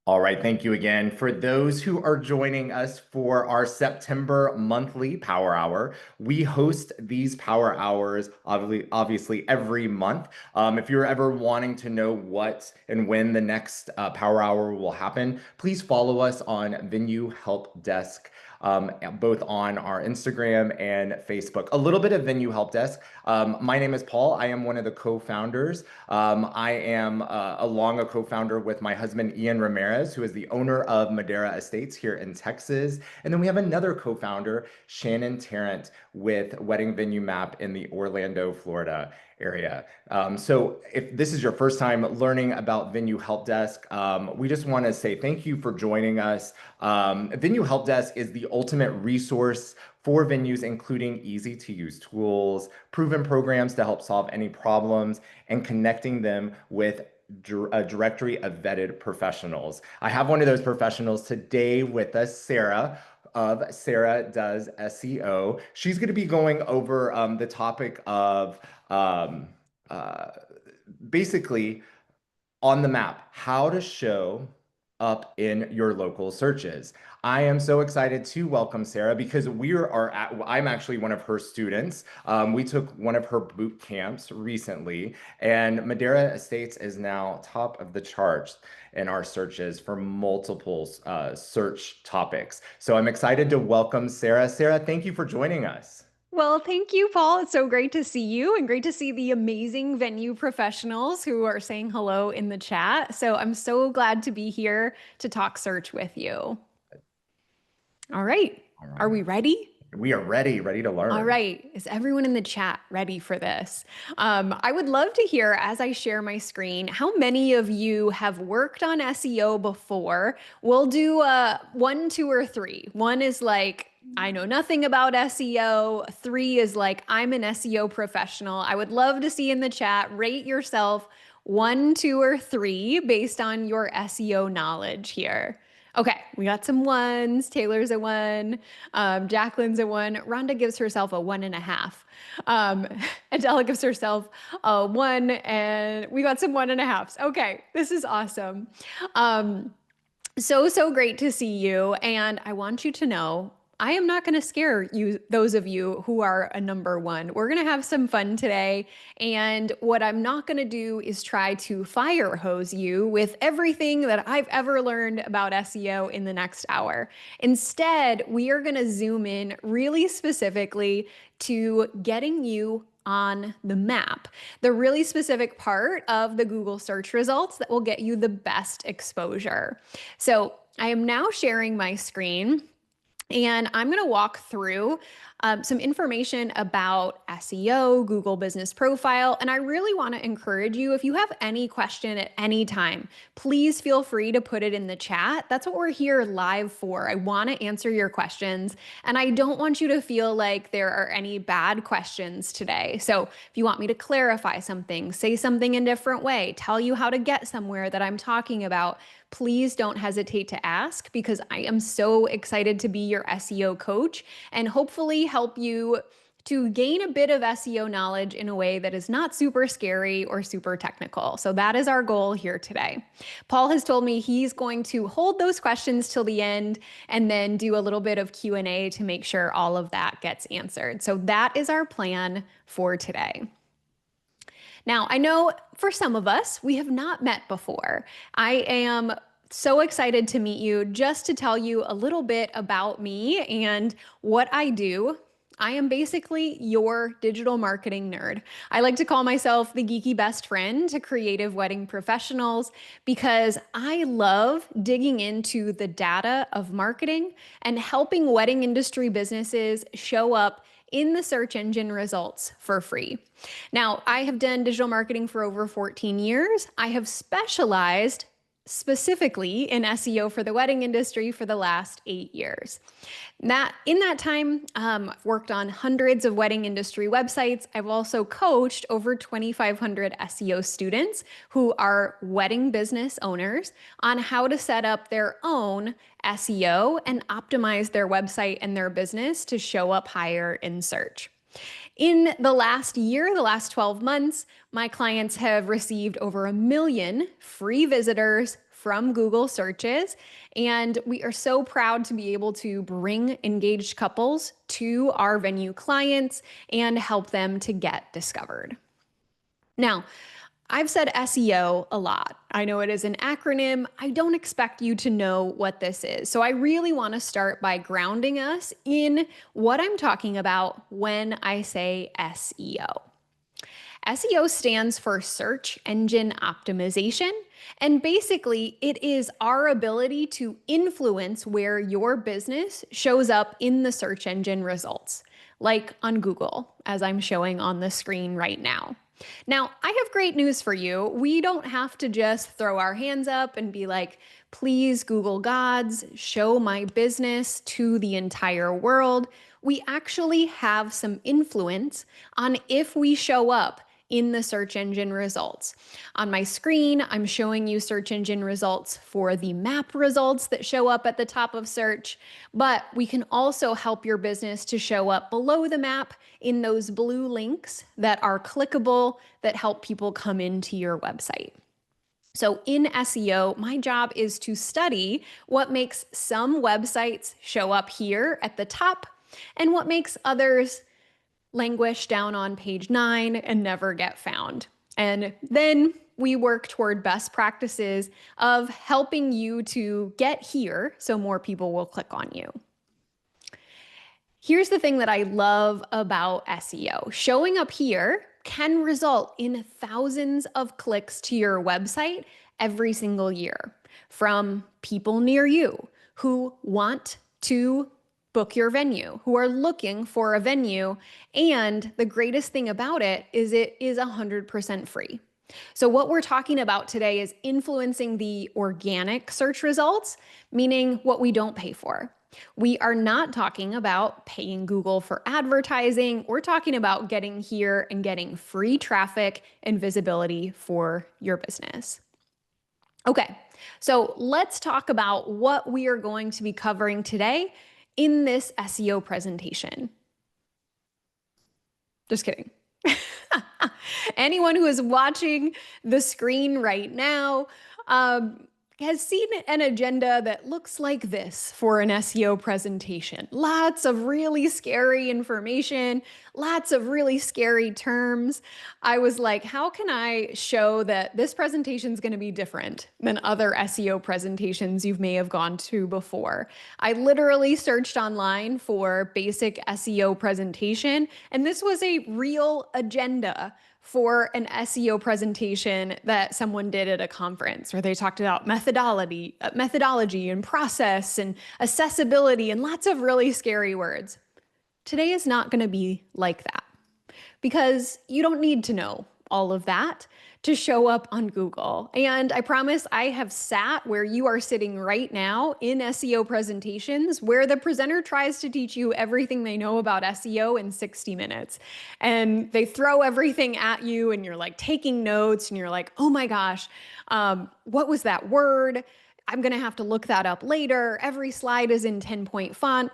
All right, thank you again. For those who are joining us for our September monthly Power Hour, we host these Power Hours obviously every month. If you're ever wanting to know what and when the next Power Hour will happen, please follow us on Venue Help Desk. Both on our Instagram and Facebook. A little bit of Venue Help Desk. My name is Paul. I am one of the co-founders. I am along a co-founder with my husband, Ian Ramirez, who is the owner of Madera Estates here in Texas. And then we have another co-founder, Shannon Tarrant, with Wedding Venue Map in the Orlando, Florida area. So if this is your first time learning about Venue Help Desk, we just want to say thank you for joining us. Venue Help Desk is the ultimate resource for venues, including easy to use tools, proven programs to help solve any problems, and connecting them with a directory of vetted professionals. I have one of those professionals today with us, Sara of Sara Does SEO. She's going to be going over the topic of um, uh, basically on the map, how to show up in your local searches. I am so excited to welcome Sara because I'm actually one of her students. We took one of her boot camps recently, and Madera Estates is now top of the charts in our searches for multiple search topics. So I'm excited to welcome Sara. Sara, thank you for joining us. Well, thank you, Paul. It's so great to see you and great to see the amazing venue professionals who are saying hello in the chat. So I'm so glad to be here to talk search with you. All right. All Are right. we ready? We are ready to All learn. right. Is everyone in the chat ready for this? I would love to hear as I share my screen how many of you have worked on SEO before. We'll do one, two, or three. One is like, I know nothing about SEO. Three is like, I'm an SEO professional. I would love to see in the chat, rate yourself one, two, or three based on your SEO knowledge here. Okay, we got some ones. Taylor's a one. Jacqueline's a one. Rhonda gives herself a 1.5. Um, Adela gives herself a one, and we got some 1.5s. Okay, this is awesome. So great to see you. And I want you to know I am not going to scare you, those of you who are a number one. We're going to have some fun today. And what I'm not going to do is try to fire hose you with everything that I've ever learned about SEO in the next hour. Instead, we are going to zoom in really specifically to getting you on the map, the really specific part of the Google search results that will get you the best exposure. So I am now sharing my screen. And I'm going to walk through some information about SEO, Google Business Profile. And I really want to encourage you, if you have any question at any time, please feel free to put it in the chat. That's what we're here live for. I want to answer your questions. And I don't want you to feel like there are any bad questions today. So if you want me to clarify something, say something in a different way, tell you how to get somewhere that I'm talking about, please don't hesitate to ask because I am so excited to be your SEO coach and hopefully help you to gain a bit of SEO knowledge in a way that is not super scary or super technical. So that is our goal here today. Paul has told me he's going to hold those questions till the end and then do a little bit of Q&A to make sure all of that gets answered. So that is our plan for today. Now, I know for some of us, we have not met before. I am so excited to meet you. Just to tell you a little bit about me and what I do. I am basically your digital marketing nerd. I like to call myself the geeky best friend to creative wedding professionals because I love digging into the data of marketing and helping wedding industry businesses show up in the search engine results for free. Now, I have done digital marketing for over 14 years. I have specialized specifically in SEO for the wedding industry for the last 8 years. In that time, I've worked on hundreds of wedding industry websites. I've also coached over 2,500 SEO students who are wedding business owners on how to set up their own SEO and optimize their website and their business to show up higher in search. In the last year, the last 12 months, my clients have received over 1 million free visitors from Google searches. And we are so proud to be able to bring engaged couples to our venue clients and help them to get discovered. Now, I've said SEO a lot. I know it is an acronym. I don't expect you to know what this is. So I really want to start by grounding us in what I'm talking about when I say SEO. SEO stands for search engine optimization. And basically, it is our ability to influence where your business shows up in the search engine results, like on Google, as I'm showing on the screen right now. Now, I have great news for you. We don't have to just throw our hands up and be like, please, Google gods, show my business to the entire world. We actually have some influence on if we show up in the search engine results. On my screen, I'm showing you search engine results for the map results that show up at the top of search, but we can also help your business to show up below the map in those blue links that are clickable that help people come into your website. So in SEO, my job is to study what makes some websites show up here at the top and what makes others languish down on page 9 and never get found. And then we work toward best practices of helping you to get here so more people will click on you. Here's the thing that I love about SEO. Showing up here can result in thousands of clicks to your website every single year from people near you who want to book your venue, who are looking for a venue. And the greatest thing about it is 100% free. So what we're talking about today is influencing the organic search results, meaning what we don't pay for. We are not talking about paying Google for advertising. We're talking about getting here and getting free traffic and visibility for your business. Okay, so let's talk about what we are going to be covering today in this SEO presentation. Just kidding. Anyone who is watching the screen right now has seen an agenda that looks like this for an SEO presentation. Lots of really scary information, lots of really scary terms. I was like, how can I show that this presentation is going to be different than other SEO presentations you may have gone to before? I literally searched online for basic SEO presentation, and this was a real agenda for an SEO presentation that someone did at a conference where they talked about methodology and process and accessibility and lots of really scary words. Today is not going to be like that because you don't need to know all of that to show up on Google. And I promise I have sat where you are sitting right now in SEO presentations where the presenter tries to teach you everything they know about SEO in 60 minutes. And they throw everything at you and you're like taking notes and you're like, oh my gosh, what was that word? I'm going to have to look that up later. Every slide is in 10-point font.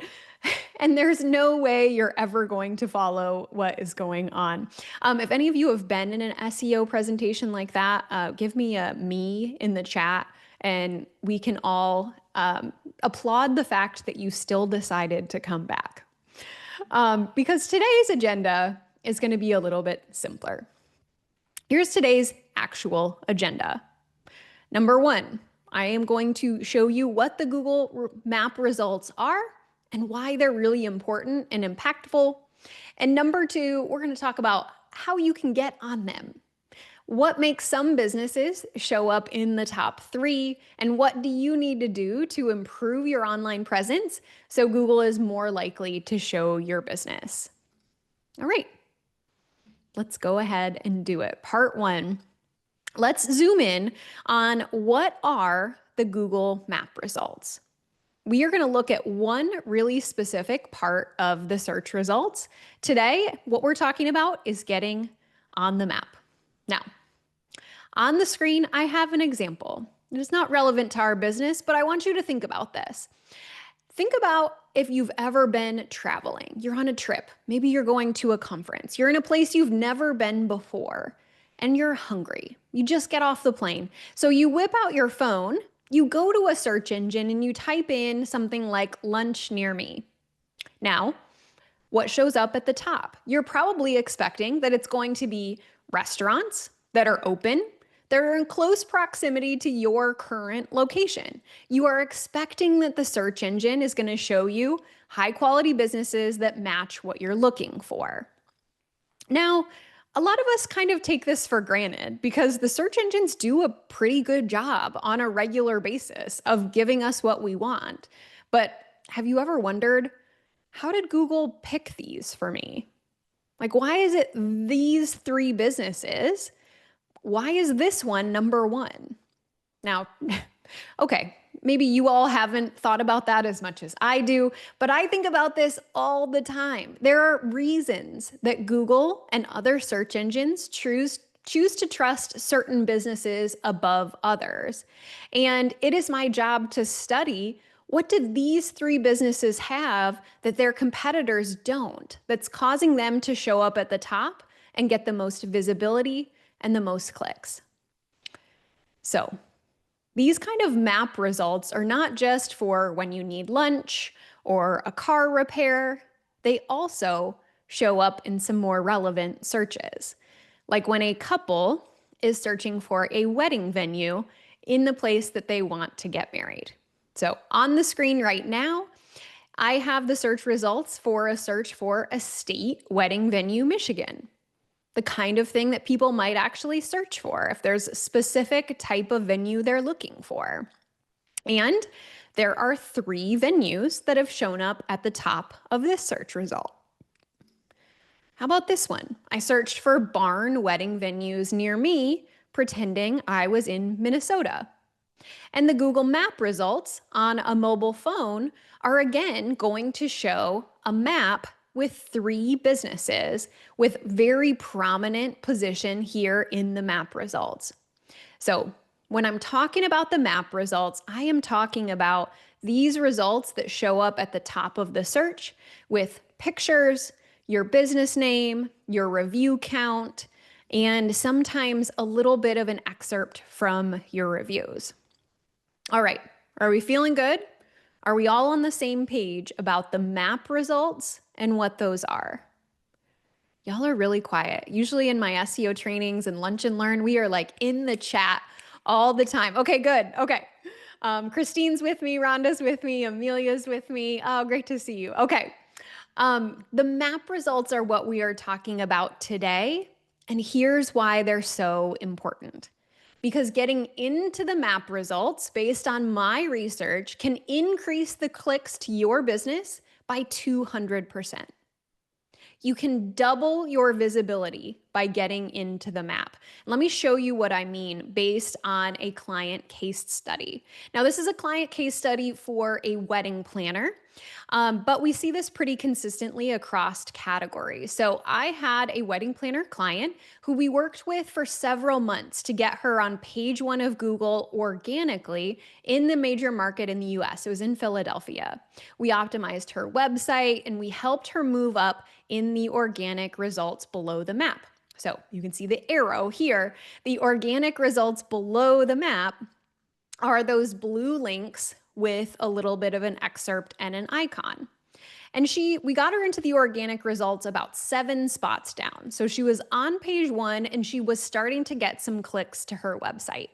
And there's no way you're ever going to follow what is going on. If any of you have been in an SEO presentation like that, give me a me in the chat and we can all applaud the fact that you still decided to come back. Because today's agenda is going to be a little bit simpler. Here's today's actual agenda. Number 1, I am going to show you what the Google map results are and why they're really important and impactful. And number 2, we're going to talk about how you can get on them. What makes some businesses show up in the top 3, and what do you need to do to improve your online presence so Google is more likely to show your business? All right, let's go ahead and do it. Part 1, let's zoom in on what are the Google map results. We are going to look at one really specific part of the search results. Today, what we're talking about is getting on the map. Now, on the screen, I have an example. It is not relevant to our business, but I want you to think about this. Think about if you've ever been traveling. You're on a trip. Maybe you're going to a conference. You're in a place you've never been before and you're hungry. You just get off the plane. So you whip out your phone, you go to a search engine and you type in something like lunch near me. Now, what shows up at the top? You're probably expecting that it's going to be restaurants that are open, that are in close proximity to your current location. You are expecting that the search engine is going to show you high quality businesses that match what you're looking for. Now, a lot of us kind of take this for granted because the search engines do a pretty good job on a regular basis of giving us what we want. But have you ever wondered, how did Google pick these for me? Like, why is it these three businesses? Why is this one number one? Now, okay, maybe you all haven't thought about that as much as I do, but I think about this all the time. There are reasons that Google and other search engines choose to trust certain businesses above others. And it is my job to study, what do these three businesses have that their competitors don't, that's causing them to show up at the top and get the most visibility and the most clicks? So these kind of map results are not just for when you need lunch or a car repair. They also show up in some more relevant searches, like when a couple is searching for a wedding venue in the place that they want to get married. So on the screen right now, I have the search results for a search for estate wedding venue, Michigan. The kind of thing that people might actually search for if there's a specific type of venue they're looking for. And there are 3 venues that have shown up at the top of this search result. How about this one? I searched for barn wedding venues near me, pretending I was in Minnesota. And the Google Map results on a mobile phone are again going to show a map with 3 businesses with very prominent position here in the map results. So when I'm talking about the map results, I am talking about these results that show up at the top of the search with pictures, your business name, your review count, and sometimes a little bit of an excerpt from your reviews. All right, are we feeling good? Are we all on the same page about the map results and what those are? Y'all are really quiet. Usually in my SEO trainings and lunch and learn, we are like in the chat all the time. Okay, good. Okay. Christine's with me, Rhonda's with me, Amelia's with me. Oh, great to see you. Okay. The map results are what we are talking about today. And here's why they're so important. Because getting into the map results based on my research can increase the clicks to your business by 200%. You can double your visibility by getting into the map. Let me show you what I mean based on a client case study. Now, this is a client case study for a wedding planner, but we see this pretty consistently across categories. So I had a wedding planner client who we worked with for several months to get her on page 1 of Google organically in the major market in the US. It was in Philadelphia. We optimized her website and we helped her move up in the organic results below the map. So you can see the arrow here. The organic results below the map are those blue links with a little bit of an excerpt and an icon. And we got her into the organic results about 7 spots down. So she was on page 1 and she was starting to get some clicks to her website.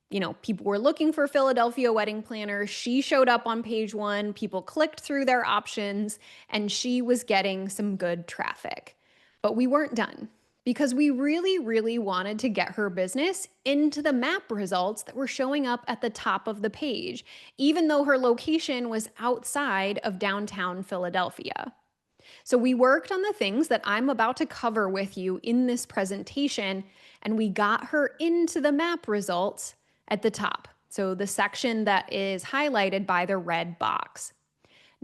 You know, people were looking for Philadelphia wedding planners. She showed up on page 1. People clicked through their options and she was getting some good traffic. But we weren't done because we really, really wanted to get her business into the map results that were showing up at the top of the page, even though her location was outside of downtown Philadelphia. So we worked on the things that I'm about to cover with you in this presentation, and we got her into the map results at the top. So the section that is highlighted by the red box.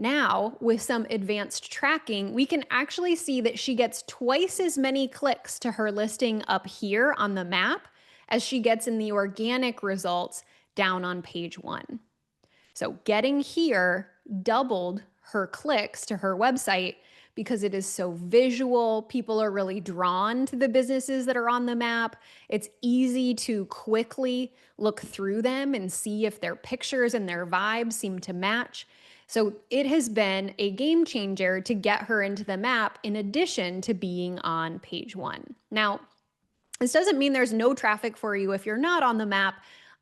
Now, with some advanced tracking, we can actually see that she gets twice as many clicks to her listing up here on the map as she gets in the organic results down on page 1. So getting here doubled her clicks to her website because it is so visual. People are really drawn to the businesses that are on the map. It's easy to quickly look through them and see if their pictures and their vibes seem to match. So it has been a game changer to get her into the map in addition to being on page one. Now, this doesn't mean there's no traffic for you if you're not on the map.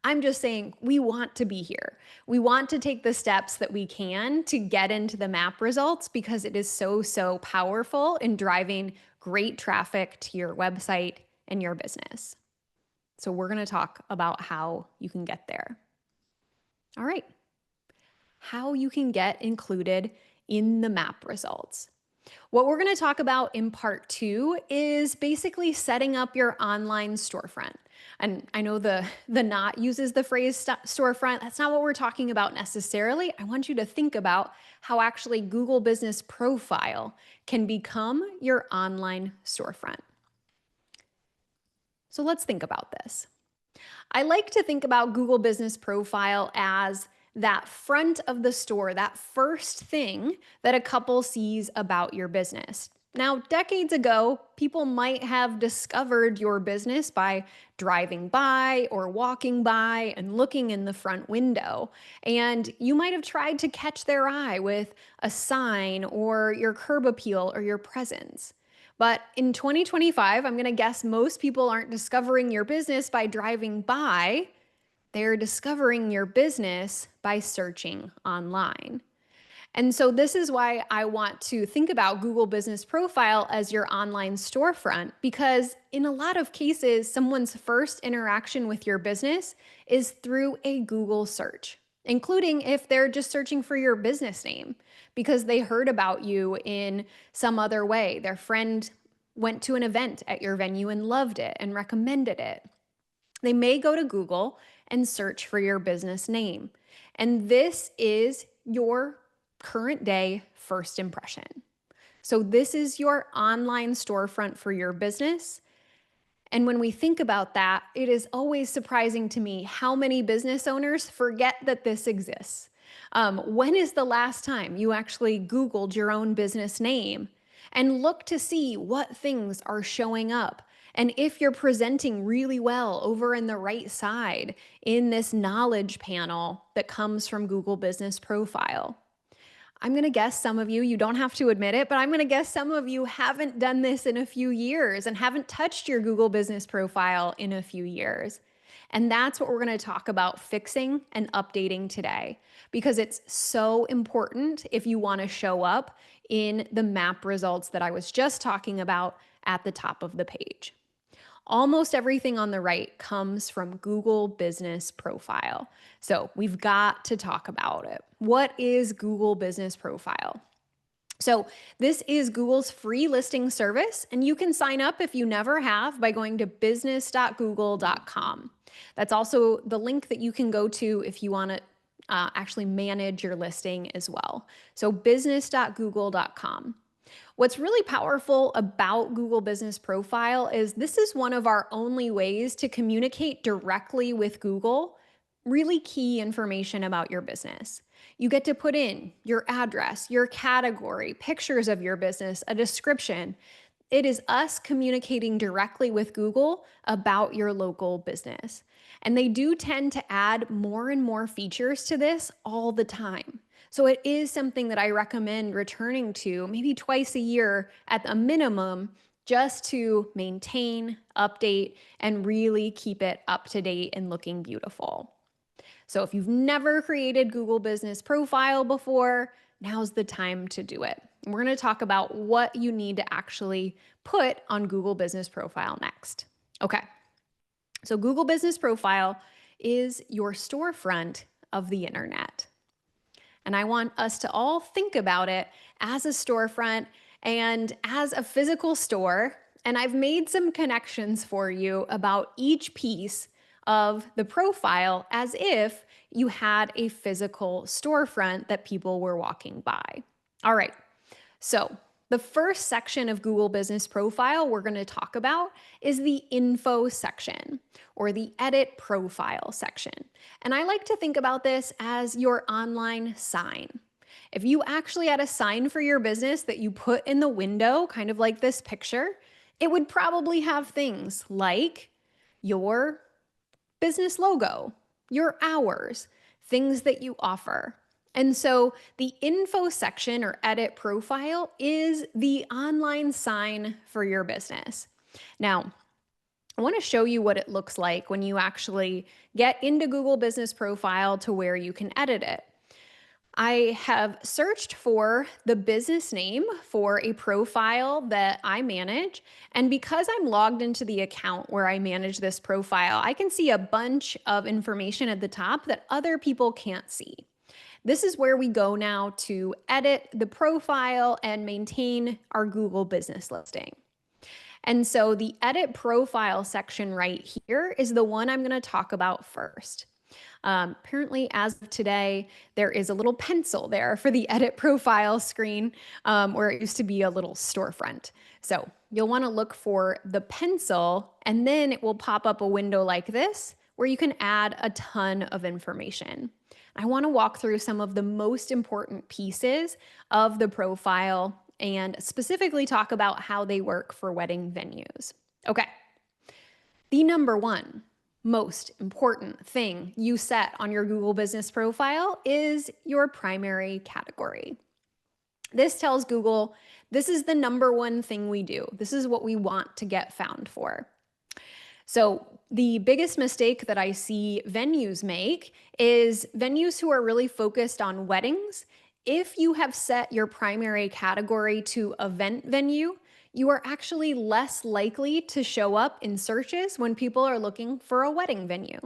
I'm just saying we want to be here. We want to take the steps that we can to get into the map results because it is so, so powerful in driving great traffic to your website and your business. So we're going to talk about how you can get there. All right. How you can get included in the map results. What we're going to talk about in part 2 is basically setting up your online storefront. And I know the knot uses the phrase storefront. That's not what we're talking about necessarily. I want you to think about how actually Google Business Profile can become your online storefront. So let's think about this. I like to think about Google Business Profile as that front of the store, that first thing that a couple sees about your business. Now, decades ago, people might have discovered your business by driving by or walking by and looking in the front window. And you might have tried to catch their eye with a sign or your curb appeal or your presence. But in 2025, I'm going to guess most people aren't discovering your business by driving by. They're discovering your business by searching online. And so this is why I want to think about Google Business Profile as your online storefront, because in a lot of cases, someone's first interaction with your business is through a Google search, including if they're just searching for your business name because they heard about you in some other way. Their friend went to an event at your venue and loved it and recommended it. They may go to Google and search for your business name. And this is your current day first impression. So this is your online storefront for your business. And when we think about that, it is always surprising to me how many business owners forget that this exists. When is the last time you actually Googled your own business name and look to see what things are showing up? And if you're presenting really well over in the right side in this knowledge panel that comes from Google Business Profile. I'm going to guess some of you, you don't have to admit it, but I'm going to guess some of you haven't done this in a few years and haven't touched your Google Business Profile in a few years. And that's what we're going to talk about fixing and updating today, because it's so important if you want to show up in the map results that I was just talking about at the top of the page. Almost everything on the right comes from Google Business Profile. So we've got to talk about it. What is Google Business Profile? So this is Google's free listing service, and you can sign up if you never have by going to business.google.com. That's also the link that you can go to if you want to actually manage your listing as well. So business.google.com. What's really powerful about Google Business Profile is this is one of our only ways to communicate directly with Google really key information about your business. You get to put in your address, your category, pictures of your business, a description. It is us communicating directly with Google about your local business. And they do tend to add more and more features to this all the time. So it is something that I recommend returning to maybe twice a year at a minimum, just to maintain, update, and really keep it up to date and looking beautiful. So if you've never created Google Business Profile before, now's the time to do it. And we're going to talk about what you need to actually put on Google Business Profile next. Okay, so Google Business Profile is your storefront of the internet. And I want us to all think about it as a storefront and as a physical store. And I've made some connections for you about each piece of the profile as if you had a physical storefront that people were walking by. All right, so the first section of Google Business Profile we're going to talk about is the info section or the edit profile section. And I like to think about this as your online sign. If you actually had a sign for your business that you put in the window, kind of like this picture, it would probably have things like your business logo, your hours, things that you offer. And so the info section or edit profile is the online sign for your business. Now, I want to show you what it looks like when you actually get into Google Business Profile to where you can edit it. I have searched for the business name for a profile that I manage. And because I'm logged into the account where I manage this profile, I can see a bunch of information at the top that other people can't see. This is where we go now to edit the profile and maintain our Google business listing. And so the edit profile section right here is the one I'm going to talk about first. Apparently, as of today, there is a little pencil there for the edit profile screen where it used to be a little storefront. So you'll want to look for the pencil, and then it will pop up a window like this where you can add a ton of information. I want to walk through some of the most important pieces of the profile and specifically talk about how they work for wedding venues. Okay, the number one most important thing you set on your Google Business Profile is your primary category. This tells Google, this is the number one thing we do. This is what we want to get found for. So the biggest mistake that I see venues make is venues who are really focused on weddings. If you have set your primary category to event venue, you are actually less likely to show up in searches when people are looking for a wedding venue.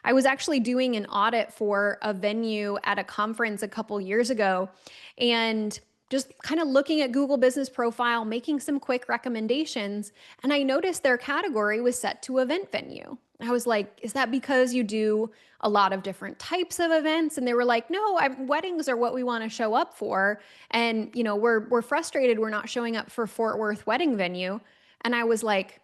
I was actually doing an audit for a venue at a conference a couple years ago, and just kind of looking at Google Business Profile, making some quick recommendations, and I noticed their category was set to event venue. I was like, is that because you do a lot of different types of events? And they were like, no, weddings are what we want to show up for. And, we're frustrated we're not showing up for Fort Worth wedding venue. And I was like,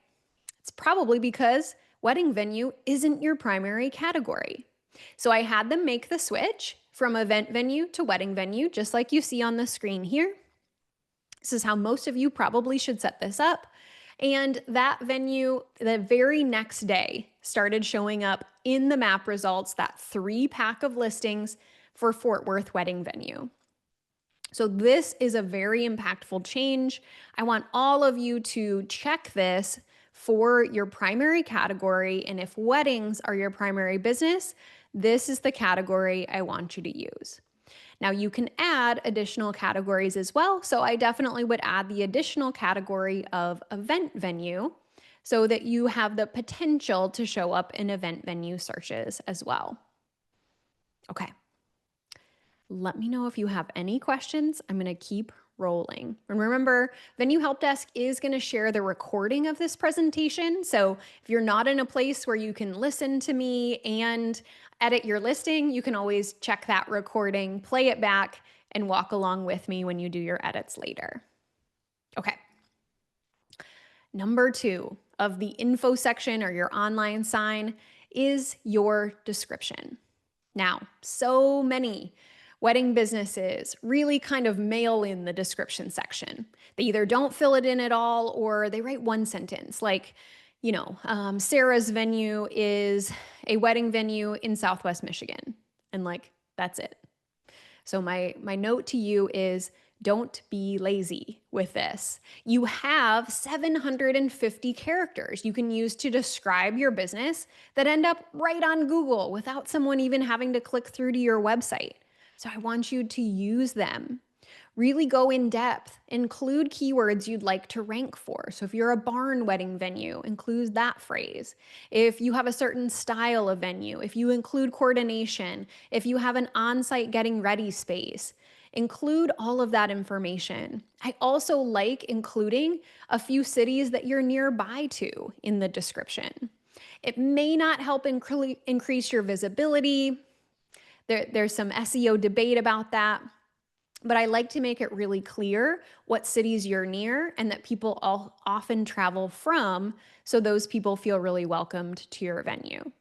it's probably because wedding venue isn't your primary category. So I had them make the switch from event venue to wedding venue, just like you see on the screen here. This is how most of you probably should set this up. And that venue, the very next day, started showing up in the map results, that 3-pack of listings for Fort Worth wedding venue. So this is a very impactful change. I want all of you to check this for your primary category. And if weddings are your primary business, this is the category I want you to use. Now you can add additional categories as well. So I definitely would add the additional category of event venue so that you have the potential to show up in event venue searches as well. Okay. Let me know if you have any questions. I'm going to keep rolling. And remember, Venue Help Desk is going to share the recording of this presentation. So if you're not in a place where you can listen to me and edit your listing, you can always check that recording, play it back, and walk along with me when you do your edits later. Okay. Number 2 of the info section or your online sign is your description. Now, so many wedding businesses really kind of mail in the description section. They either don't fill it in at all or they write one sentence like, Sarah's venue is a wedding venue in Southwest Michigan. And like, that's it. So my note to you is don't be lazy with this. You have 750 characters you can use to describe your business that end up right on Google without someone even having to click through to your website. So I want you to use them. Really go in depth, include keywords you'd like to rank for. So if you're a barn wedding venue, include that phrase. If you have a certain style of venue, if you include coordination, if you have an on-site getting ready space, include all of that information. I also like including a few cities that you're nearby to in the description. It may not help increase your visibility. There's some SEO debate about that. But I like to make it really clear what cities you're near and that people all often travel from, so those people feel really welcomed to your venue.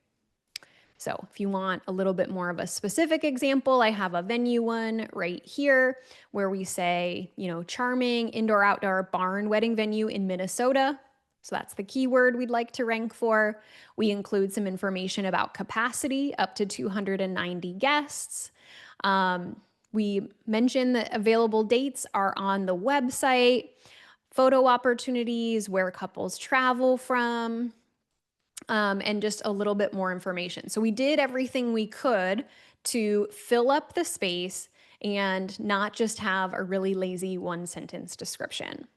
So if you want a little bit more of a specific example, I have a venue one right here where we say, charming indoor-outdoor barn wedding venue in Minnesota. So that's the keyword we'd like to rank for. We include some information about capacity, up to 290 guests. We mention that available dates are on the website, photo opportunities, where couples travel from, and just a little bit more information. So we did everything we could to fill up the space and not just have a really lazy one-sentence description.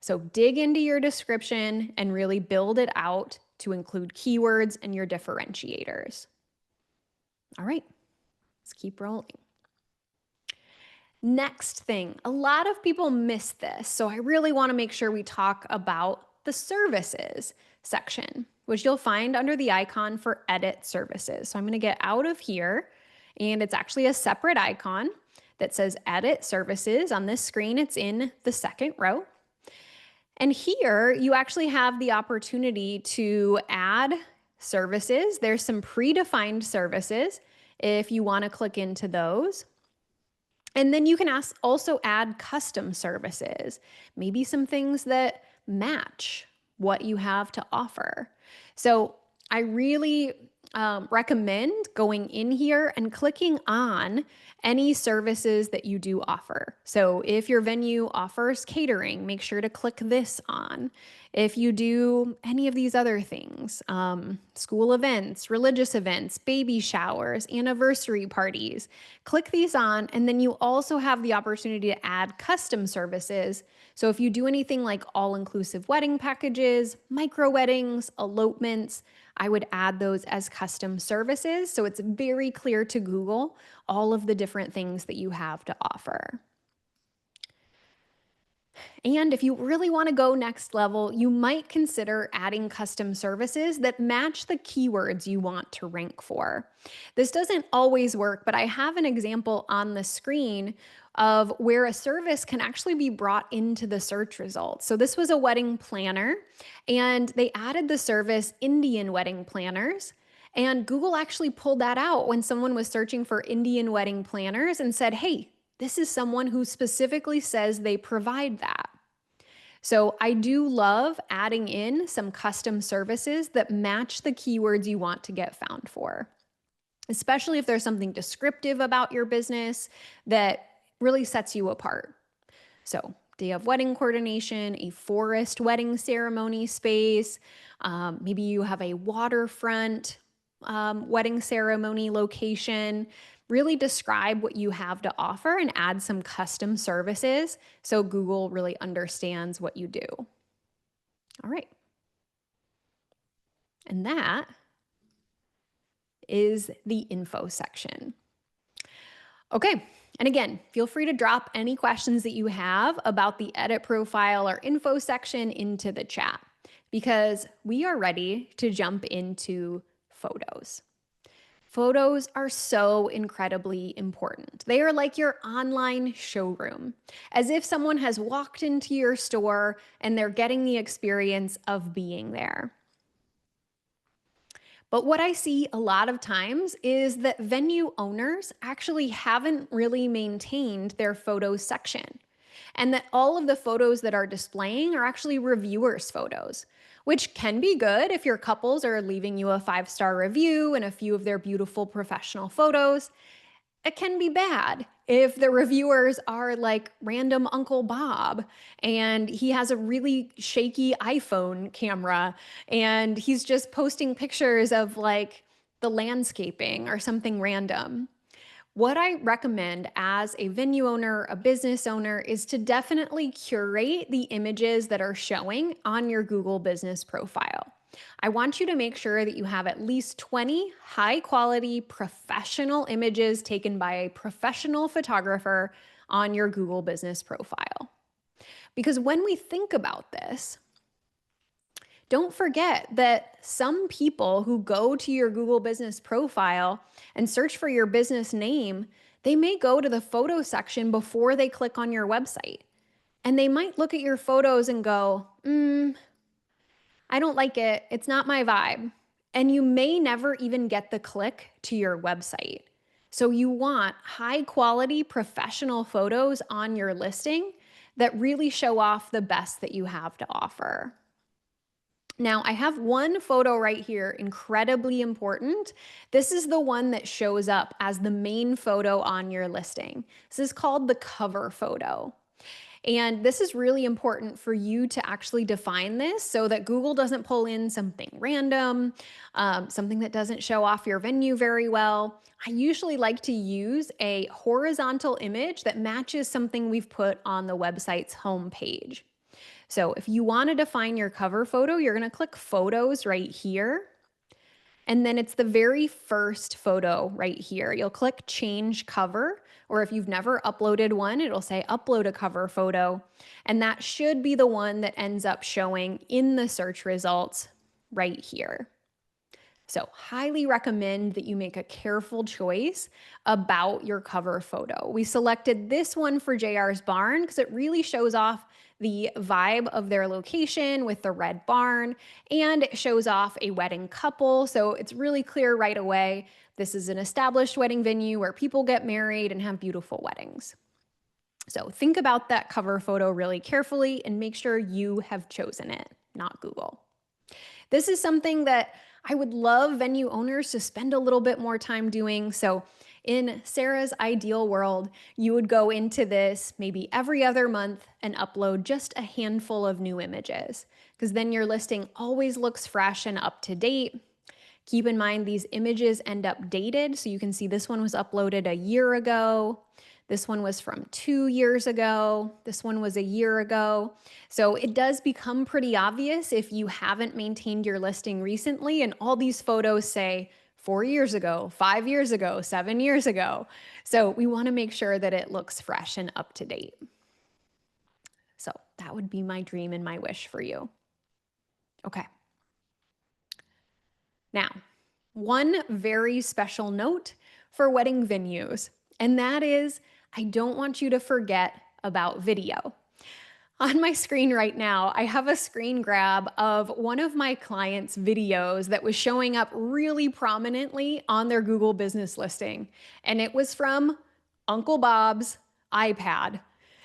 So dig into your description and really build it out to include keywords and your differentiators. All right, let's keep rolling. Next thing, a lot of people miss this, so I really want to make sure we talk about the services section, which you'll find under the icon for edit services. So I'm going to get out of here, and it's actually a separate icon that says edit services. On this screen, it's in the second row. And here you actually have the opportunity to add services. There's some predefined services if you want to click into those. And then you can also add custom services, maybe some things that match what you have to offer. So I really recommend going in here and clicking on any services that you do offer. So if your venue offers catering, make sure to click this on. If you do any of these other things, school events, religious events, baby showers, anniversary parties, click these on, and then you also have the opportunity to add custom services. So if you do anything like all-inclusive wedding packages, micro weddings, elopements, I would add those as custom services. So it's very clear to Google all of the different things that you have to offer. And if you really want to go next level, you might consider adding custom services that match the keywords you want to rank for. This doesn't always work, but I have an example on the screen of where a service can actually be brought into the search results. So this was a wedding planner, and they added the service Indian wedding planners. And Google actually pulled that out when someone was searching for Indian wedding planners and said, hey, this is someone who specifically says they provide that. So I do love adding in some custom services that match the keywords you want to get found for, especially if there's something descriptive about your business that really sets you apart. So day of wedding coordination, a forest wedding ceremony space, maybe you have a waterfront wedding ceremony location. Really describe what you have to offer and add some custom services so Google really understands what you do. All right. And that is the info section. Okay. And again, feel free to drop any questions that you have about the edit profile or info section into the chat, because we are ready to jump into photos. Photos are so incredibly important. They are like your online showroom, as if someone has walked into your store and they're getting the experience of being there. But what I see a lot of times is that venue owners actually haven't really maintained their photos section, and that all of the photos that are displaying are actually reviewers' photos, which can be good if your couples are leaving you a 5-star review and a few of their beautiful professional photos. It can be bad if the reviewers are like random Uncle Bob and he has a really shaky iPhone camera and he's just posting pictures of like the landscaping or something random. What I recommend as a venue owner, a business owner, is to definitely curate the images that are showing on your Google business profile. I want you to make sure that you have at least 20 high quality professional images taken by a professional photographer on your Google business profile. Because when we think about this, don't forget that some people who go to your Google business profile and search for your business name, they may go to the photo section before they click on your website. And they might look at your photos and go, I don't like it. It's not my vibe. and you may never even get the click to your website. So you want high quality professional photos on your listing that really show off the best that you have to offer. Now, I have one photo right here, incredibly important. This is the one that shows up as the main photo on your listing. This is called the cover photo. And this is really important for you to actually define this so that Google doesn't pull in something random, something that doesn't show off your venue very well. I usually like to use a horizontal image that matches something we've put on the website's homepage. So if you want to define your cover photo, you're going to click Photos right here. And then it's the very first photo right here. You'll click Change Cover, or if you've never uploaded one, it'll say Upload a Cover Photo. And that should be the one that ends up showing in the search results right here. So highly recommend that you make a careful choice about your cover photo. We selected this one for JR's barn because it really shows off the vibe of their location with the red barn, and it shows off a wedding couple. So it's really clear right away, this is an established wedding venue where people get married and have beautiful weddings. So think about that cover photo really carefully and make sure you have chosen it, not Google. This is something that I would love venue owners to spend a little bit more time doing. So in Sara's ideal world, you would go into this maybe every other month and upload just a handful of new images, because then your listing always looks fresh and up to date. Keep in mind these images end up dated. So you can see this one was uploaded a year ago. This one was from 2 years ago. This one was a year ago. So it does become pretty obvious if you haven't maintained your listing recently and all these photos say 4 years ago, 5 years ago, 7 years ago. So we want to make sure that it looks fresh and up to date. So that would be my dream and my wish for you. Okay. Now, one very special note for wedding venues, and that is I don't want you to forget about video. On my screen right now, I have a screen grab of one of my clients' videos that was showing up really prominently on their Google business listing, and it was from Uncle Bob's iPad.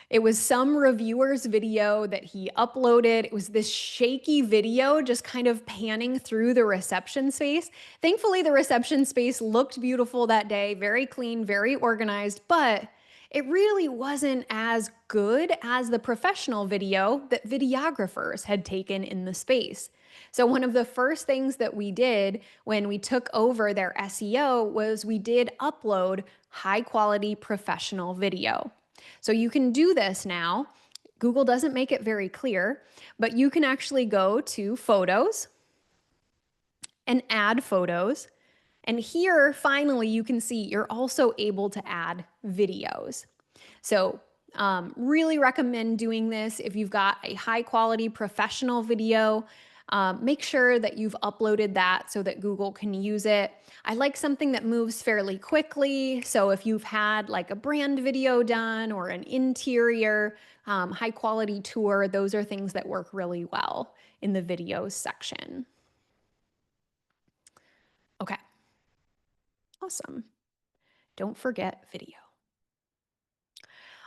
It was some reviewer's video that he uploaded. It was this shaky video just kind of panning through the reception space. Thankfully, the reception space looked beautiful that day, very clean, very organized, but it really wasn't as good as the professional video that videographers had taken in the space. So one of the first things that we did when we took over their SEO was we did upload high quality professional video. So you can do this now. Google doesn't make it very clear, but you can actually go to Photos and add photos. And here, finally, you can see you're also able to add videos. So really recommend doing this if you've got a high quality professional video. Make sure that you've uploaded that so that Google can use it. I like something that moves fairly quickly. So if you've had like a brand video done or an interior high quality tour, those are things that work really well in the videos section. Okay. Awesome. Don't forget video.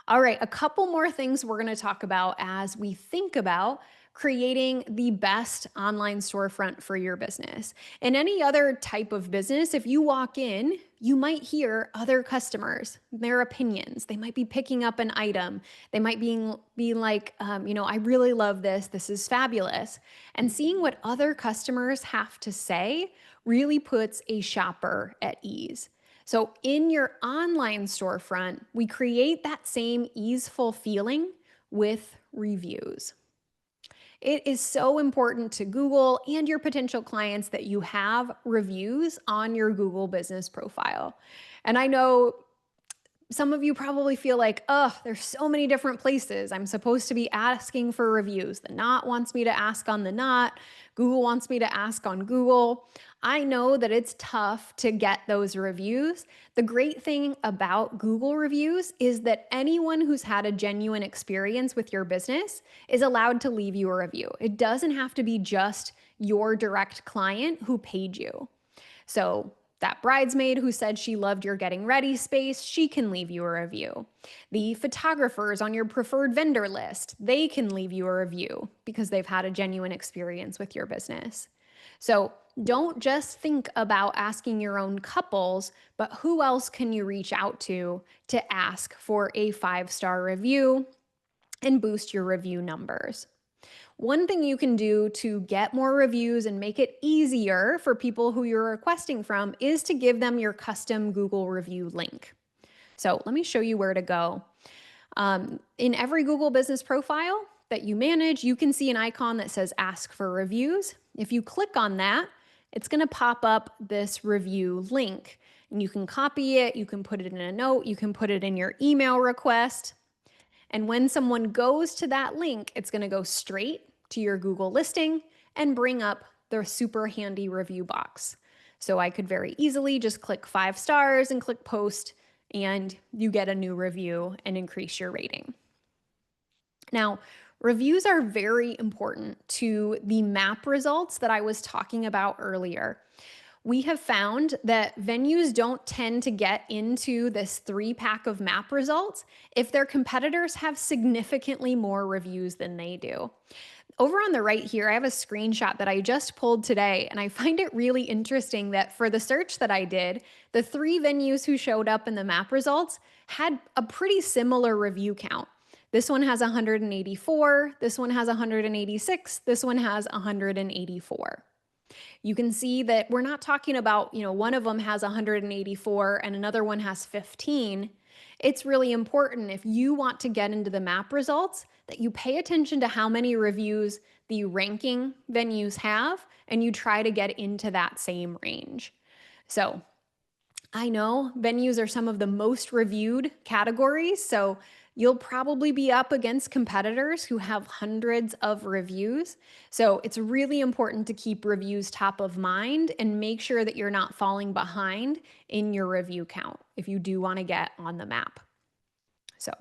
All right, a couple more things we're going to talk about as we think about creating the best online storefront for your business. In any other type of business, if you walk in, you might hear other customers, their opinions. They might be picking up an item. They might be like, I really love this. This is fabulous. And seeing what other customers have to say really puts a shopper at ease. So in your online storefront, we create that same easeful feeling with reviews. It is so important to Google and your potential clients that you have reviews on your Google business profile. And I know some of you probably feel like, oh, there's so many different places I'm supposed to be asking for reviews. The Knot wants me to ask on the Knot. Google wants me to ask on Google. I know that it's tough to get those reviews. The great thing about Google reviews is that anyone who's had a genuine experience with your business is allowed to leave you a review. It doesn't have to be just your direct client who paid you. So that bridesmaid who said she loved your getting ready space, she can leave you a review. The photographers on your preferred vendor list, they can leave you a review because they've had a genuine experience with your business. So don't just think about asking your own couples, but who else can you reach out to ask for a 5-star review and boost your review numbers? One thing you can do to get more reviews and make it easier for people who you're requesting from is to give them your custom Google review link. So let me show you where to go. In every Google business profile that you manage, you can see an icon that says ask for reviews. If you click on that, it's going to pop up this review link, and you can copy it, you can put it in a note, you can put it in your email request. And when someone goes to that link, it's going to go straight to your Google listing and bring up their super handy review box. So I could very easily just click 5 stars and click post, and you get a new review and increase your rating. Now, reviews are very important to the map results that I was talking about earlier. We have found that venues don't tend to get into this 3-pack of map results if their competitors have significantly more reviews than they do. Over on the right here, I have a screenshot that I just pulled today, and I find it really interesting that for the search that I did, the 3 venues who showed up in the map results had a pretty similar review count. This one has 184, this one has 186, this one has 184. You can see that we're not talking about, one of them has 184 and another one has 15. It's really important if you want to get into the map results that you pay attention to how many reviews the ranking venues have and you try to get into that same range. So I know venues are some of the most reviewed categories, so you'll probably be up against competitors who have hundreds of reviews. So it's really important to keep reviews top of mind and make sure that you're not falling behind in your review count if you do want to get on the map. So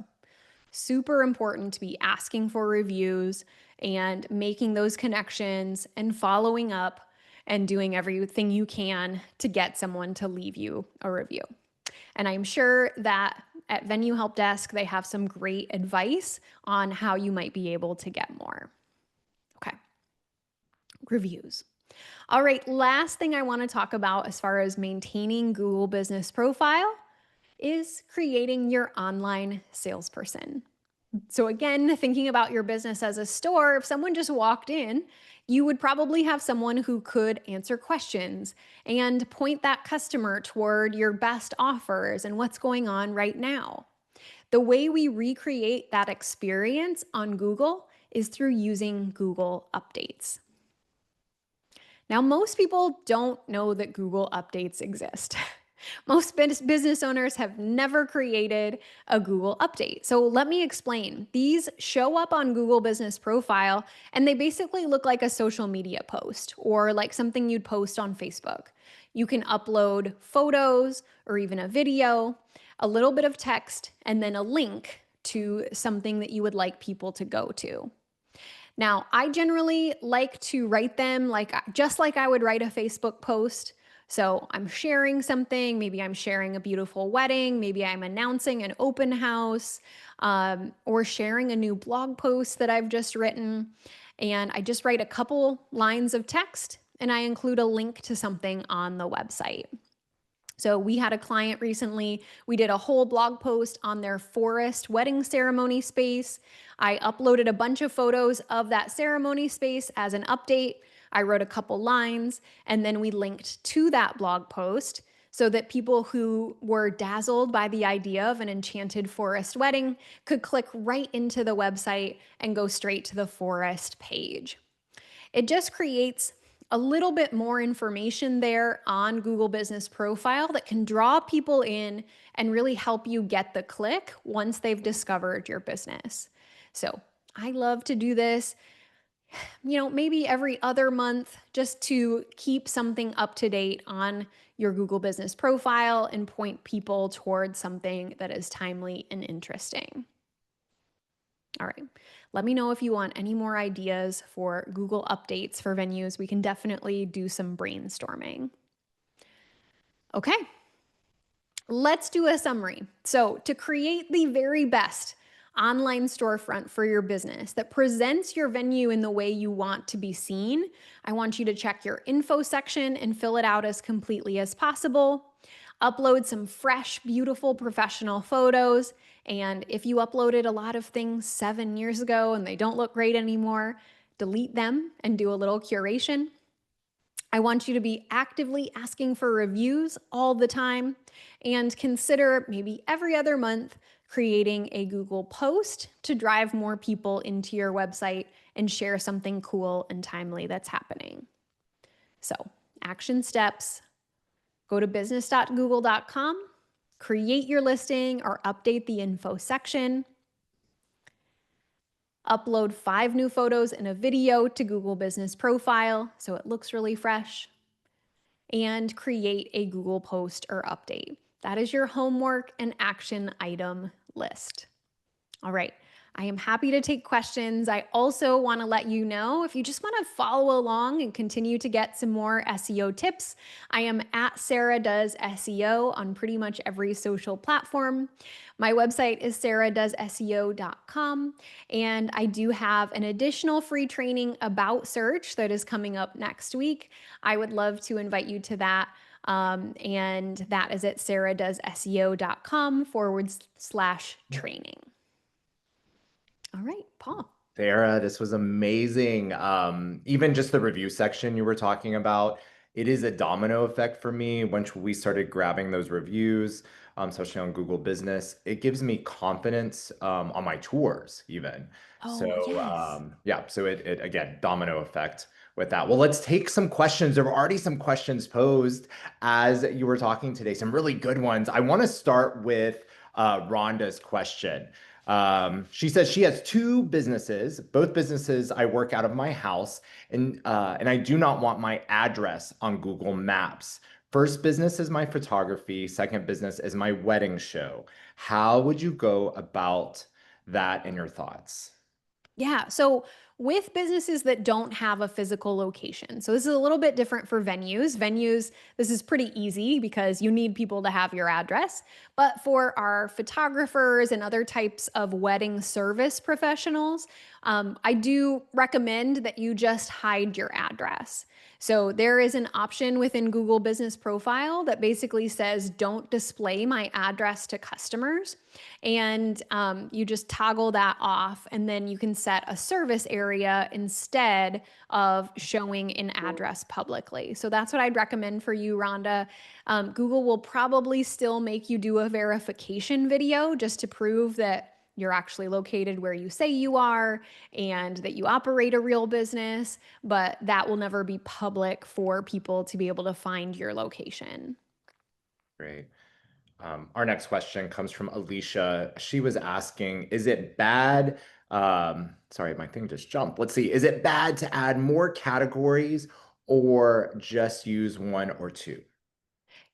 super important to be asking for reviews and making those connections and following up and doing everything you can to get someone to leave you a review. And I'm sure that at Venue Help Desk, they have some great advice on how you might be able to get more. Okay, reviews. All right, last thing I want to talk about as far as maintaining Google Business Profile is creating your online salesperson. So again, thinking about your business as a store, if someone just walked in, you would probably have someone who could answer questions and point that customer toward your best offers and what's going on right now. The way we recreate that experience on Google is through using Google Updates. Now, most people don't know that Google Updates exist. Most business owners have never created a Google update. So let me explain. These show up on Google Business Profile, and they basically look like a social media post or like something you'd post on Facebook. You can upload photos or even a video, a little bit of text, and then a link to something that you would like people to go to. Now, I generally like to write them just like I would write a Facebook post. So I'm sharing something, maybe I'm sharing a beautiful wedding, maybe I'm announcing an open house, or sharing a new blog post that I've just written. And I just write a couple lines of text and I include a link to something on the website. So we had a client recently, we did a whole blog post on their forest wedding ceremony space. I uploaded a bunch of photos of that ceremony space as an update. I wrote a couple lines, and then we linked to that blog post so that people who were dazzled by the idea of an enchanted forest wedding could click right into the website and go straight to the forest page. It just creates a little bit more information there on Google Business Profile that can draw people in and really help you get the click once they've discovered your business. So I love to do this, maybe every other month, just to keep something up to date on your Google Business Profile and point people towards something that is timely and interesting. All right. Let me know if you want any more ideas for Google updates for venues. We can definitely do some brainstorming. Okay, let's do a summary. So, to create the very best online storefront for your business that presents your venue in the way you want to be seen, I want you to check your info section and fill it out as completely as possible. Upload some fresh, beautiful, professional photos. And if you uploaded a lot of things 7 years ago and they don't look great anymore, delete them and do a little curation. I want you to be actively asking for reviews all the time and consider maybe every other month creating a Google post to drive more people into your website and share something cool and timely that's happening. So, action steps: go to business.google.com, create your listing or update the info section, upload 5 new photos and a video to Google Business Profile so it looks really fresh, and create a Google post or update. That is your homework and action item list. All right. I am happy to take questions. I also want to let you know if you just want to follow along and continue to get some more SEO tips, I am at Sara Does SEO on pretty much every social platform. My website is saradoesseo.com, and I do have an additional free training about search that is coming up next week. I would love to invite you to that. And that is at saradoesseo.com/training. All right, Paul. Sarah, this was amazing. Even just the review section you were talking about, it is a domino effect for me. Once we started grabbing those reviews, especially on Google Business, it gives me confidence on my tours even. Oh, So yes. yeah, so it again, domino effect with that. Well, let's take some questions. There were already some questions posed as you were talking today, some really good ones. I want to start with Rhonda's question. She says she has 2 businesses. Both businesses I work out of my house, and I do not want my address on Google Maps. First business is my photography. Second business is my wedding show. How would you go about that and your thoughts? Yeah. So with businesses that don't have a physical location, so this is a little bit different for venues. Venues, this is pretty easy because you need people to have your address. But for our photographers and other types of wedding service professionals, I do recommend that you just hide your address. So there is an option within Google Business Profile that basically says, don't display my address to customers. And you just toggle that off, and then you can set a service area instead of showing an address publicly. So that's what I'd recommend for you, Rhonda. Google will probably still make you do a verification video just to prove that you're actually located where you say you are and that you operate a real business, but that will never be public for people to be able to find your location. Great. Our next question comes from Alicia. She was asking, is it bad? Sorry, my thing just jumped. Let's see. Is it bad to add more categories or just use 1 or 2?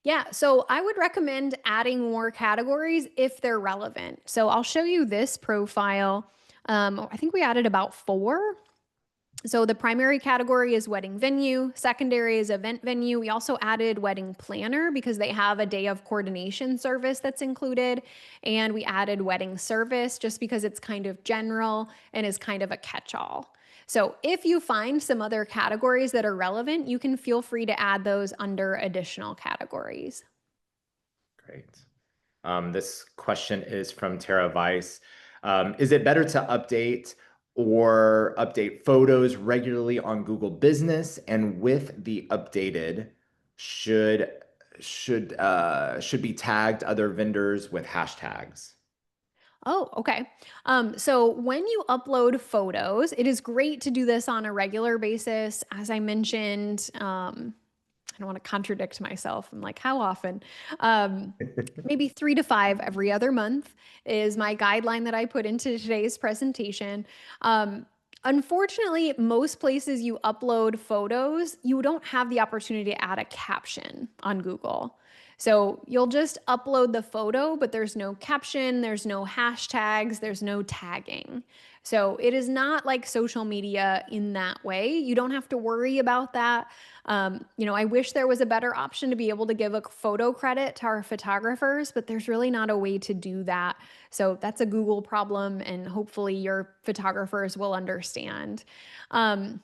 Yeah, so I would recommend adding more categories if they're relevant. So I'll show you this profile. I think we added about 4. So the primary category is wedding venue, secondary is event venue. We also added wedding planner because they have a day of coordination service that's included. And we added wedding service just because it's kind of general and is kind of a catch-all. So if you find some other categories that are relevant, you can feel free to add those under additional categories. Great. This question is from Tara Weiss. Is it better to update photos regularly on Google Business, and with the updated should should be tagged other vendors with hashtags? Oh, okay. So when you upload photos, it is great to do this on a regular basis. As I mentioned, I don't want to contradict myself. I'm like, how often? Maybe 3 to 5 every other month is my guideline that I put into today's presentation. Unfortunately, most places you upload photos, you don't have the opportunity to add a caption on Google. So you'll just upload the photo, but there's no caption, there's no hashtags, there's no tagging. So it is not like social media in that way. You don't have to worry about that. I wish there was a better option to be able to give a photo credit to our photographers, but there's really not a way to do that. So that's a Google problem, and hopefully your photographers will understand. Um,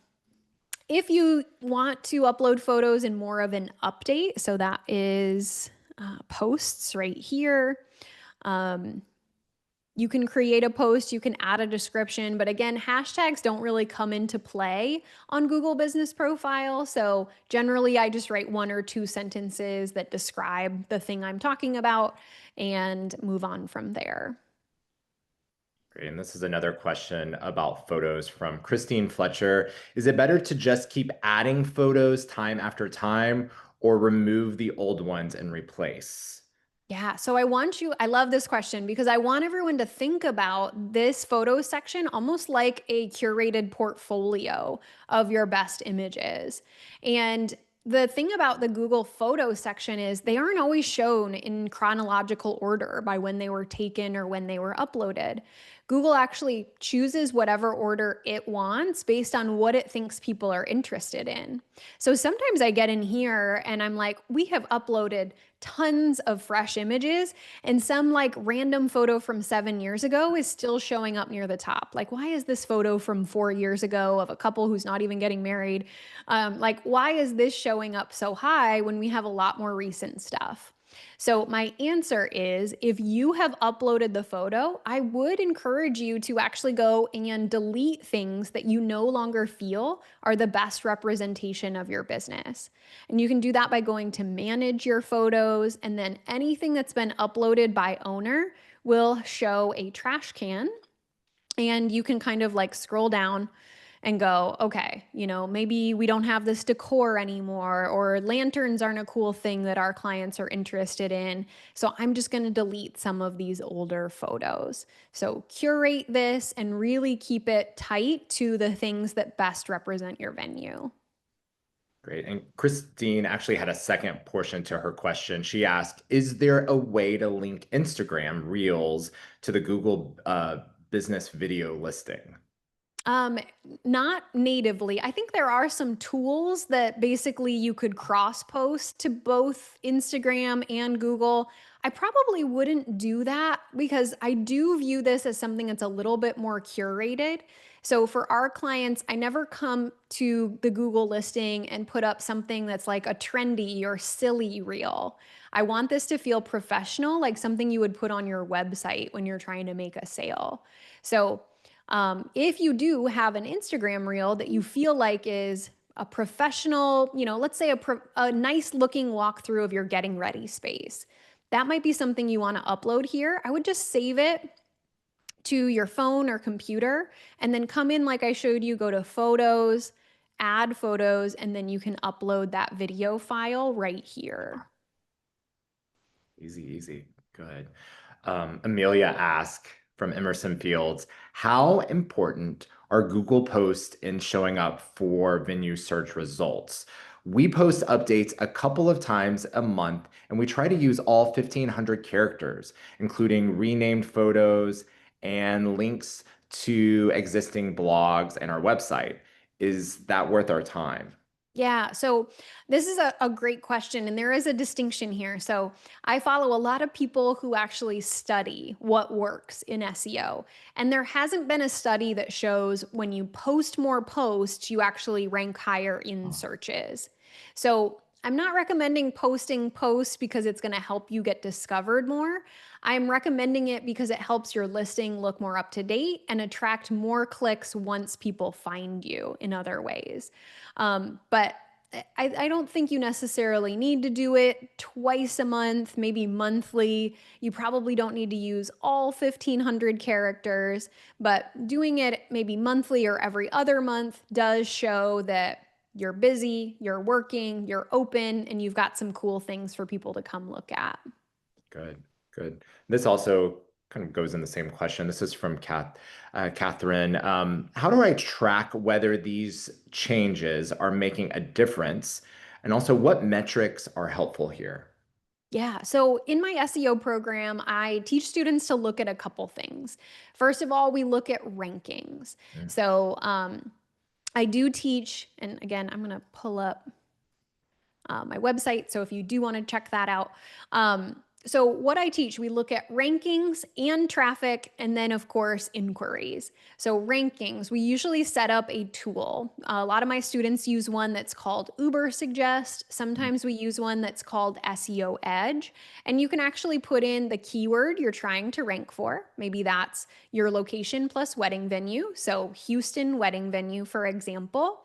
if you want to upload photos in more of an update, so that is posts right here. Um, you can create a post, you can add a description, but again, hashtags don't really come into play on Google Business Profile. So generally, I just write 1 or 2 sentences that describe the thing I'm talking about and move on from there. Great. And this is another question about photos from Christine Fletcher. Is it better to just keep adding photos time after time or remove the old ones and replace? Yeah, so I love this question because I want everyone to think about this photo section almost like a curated portfolio of your best images. And the thing about the Google photo section is they aren't always shown in chronological order by when they were taken or when they were uploaded. Google actually chooses whatever order it wants based on what it thinks people are interested in. So sometimes I get in here and I'm like, we have uploaded tons of fresh images, and some like random photo from 7 years ago is still showing up near the top. Like, why is this photo from 4 years ago of a couple who's not even getting married? Like, why is this showing up so high when we have a lot more recent stuff? So, my answer is if you have uploaded the photo, I would encourage you to actually go and delete things that you no longer feel are the best representation of your business. And you can do that by going to manage your photos, and then anything that's been uploaded by owner will show a trash can. And you can kind of like scroll down and go, okay, maybe we don't have this decor anymore, or lanterns aren't a cool thing that our clients are interested in. So I'm just going to delete some of these older photos. So curate this and really keep it tight to the things that best represent your venue. Great. And Christine actually had a second portion to her question. She asked, is there a way to link Instagram Reels to the Google business video listing? Um, Not natively. I think there are some tools that basically you could cross post to both Instagram and Google. I probably wouldn't do that because I do view this as something that's a little bit more curated. So for our clients, I never come to the Google listing and put up something that's like a trendy or silly reel. I want this to feel professional, like something you would put on your website when you're trying to make a sale. So if you do have an Instagram reel that you feel like is a professional, let's say a nice looking walkthrough of your getting ready space, that might be something you want to upload here. I would just save it to your phone or computer and then come in like I showed you, go to photos, add photos, and then you can upload that video file right here. Easy, easy. Good. Amelia asked from Emerson Fields, how important are Google posts in showing up for venue search results? We post updates a couple of times a month, and we try to use all 1,500 characters, including renamed photos and links to existing blogs and our website. Is that worth our time? Yeah, so this is a great question, and there is a distinction here. So I follow a lot of people who actually study what works in SEO, and there hasn't been a study that shows when you post more posts, you actually rank higher in searches. So I'm not recommending posting posts because it's going to help you get discovered more. I'm recommending it because it helps your listing look more up to date and attract more clicks once people find you in other ways. But I don't think you necessarily need to do it twice a month, maybe monthly. You probably don't need to use all 1,500 characters, but doing it maybe monthly or every other month does show that you're busy, you're working, you're open, and you've got some cool things for people to come look at. Good, good. This also kind of goes in the same question. This is from Catherine. How do I track whether these changes are making a difference? And also, what metrics are helpful here? Yeah. So in my SEO program, I teach students to look at a couple things. First of all, we look at rankings. Mm. So I do teach, and again, I'm going to pull up my website. So if you do want to check that out. So what I teach, we look at rankings and traffic, and then of course, inquiries. So rankings, we usually set up a tool. A lot of my students use one that's called Uber Suggest. Sometimes we use one that's called SEO Edge. And you can actually put in the keyword you're trying to rank for. Maybe that's your location plus wedding venue. So Houston wedding venue, for example.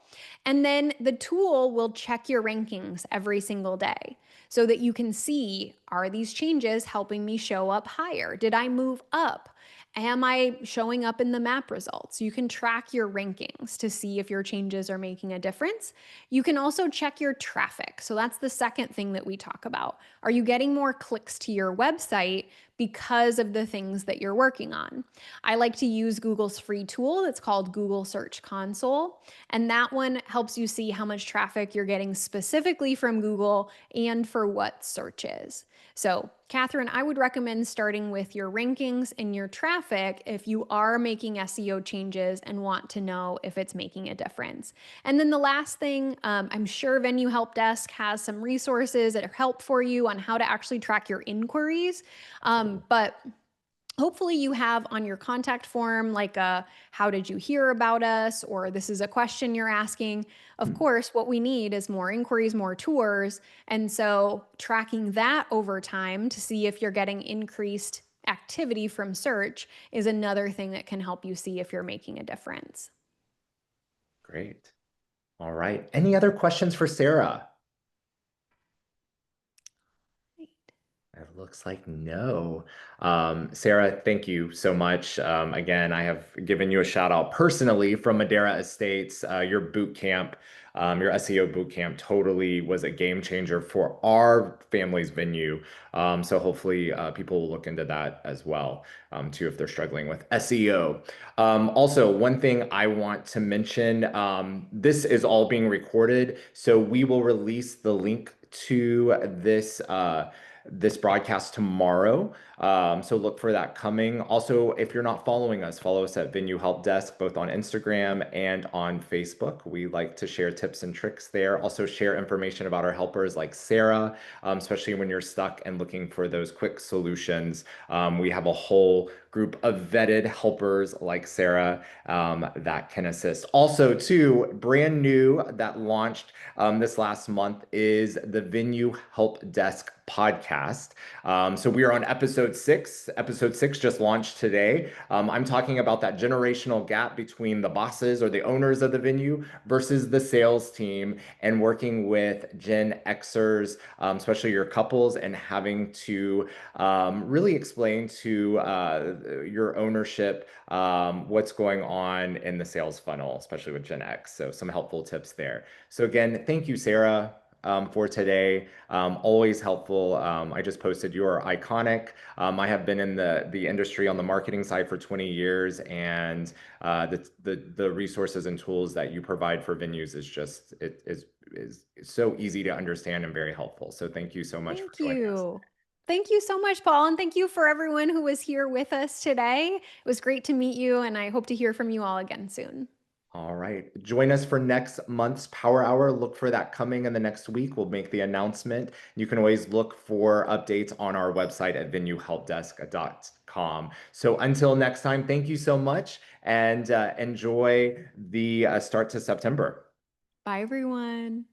And then the tool will check your rankings every single day so that you can see, are these changes helping me show up higher? Did I move up? Am I showing up in the map results? You can track your rankings to see if your changes are making a difference. You can also check your traffic. So that's the second thing that we talk about. Are you getting more clicks to your website because of the things that you're working on? I like to use Google's free tool that's called Google Search Console. And that one helps you see how much traffic you're getting specifically from Google and for what searches. So, Catherine, I would recommend starting with your rankings and your traffic if you are making SEO changes and want to know if it's making a difference. And then the last thing, I'm sure Venue Help Desk has some resources that are help for you on how to actually track your inquiries. But hopefully you have on your contact form like a how did you hear about us, or this is a question you're asking. Of course, what we need is more inquiries, more tours, and so tracking that over time to see if you're getting increased activity from search is another thing that can help you see if you're making a difference. Great. All right. Any other questions for Sara? It looks like no. Sara, thank you so much. Again, I have given you a shout out personally from Madera Estates. Your boot camp, your SEO boot camp totally was a game changer for our family's venue. So hopefully people will look into that as well, too, if they're struggling with SEO. Also, one thing I want to mention, this is all being recorded, so we will release the link to this broadcast tomorrow. So look for that coming. Also, if you're not following us, follow us at Venue Help Desk, both on Instagram and on Facebook. We like to share tips and tricks there. Also share information about our helpers like Sara, especially when you're stuck and looking for those quick solutions. We have a whole group of vetted helpers like Sara that can assist. Also, too, brand new that launched this last month is the Venue Help Desk podcast. So we are on episode 6. Episode 6 just launched today. I'm talking about that generational gap between the bosses or the owners of the venue versus the sales team, and working with Gen Xers, especially your couples, and having to really explain to your ownership what's going on in the sales funnel, especially with Gen X. So some helpful tips there. So again, thank you, Sara, for today. Always helpful. I just posted your iconic. I have been in the industry on the marketing side for 20 years, and the resources and tools that you provide for venues is just is so easy to understand and very helpful. So thank you so much for Thank joining us. you. Thank you so much, Paul. And thank you for everyone who was here with us today. It was great to meet you, and I hope to hear from you all again soon. All right. Join us for next month's Power Hour. Look for that coming in the next week. We'll make the announcement. You can always look for updates on our website at venuehelpdesk.com. So until next time, thank you so much, and enjoy the start to September. Bye, everyone.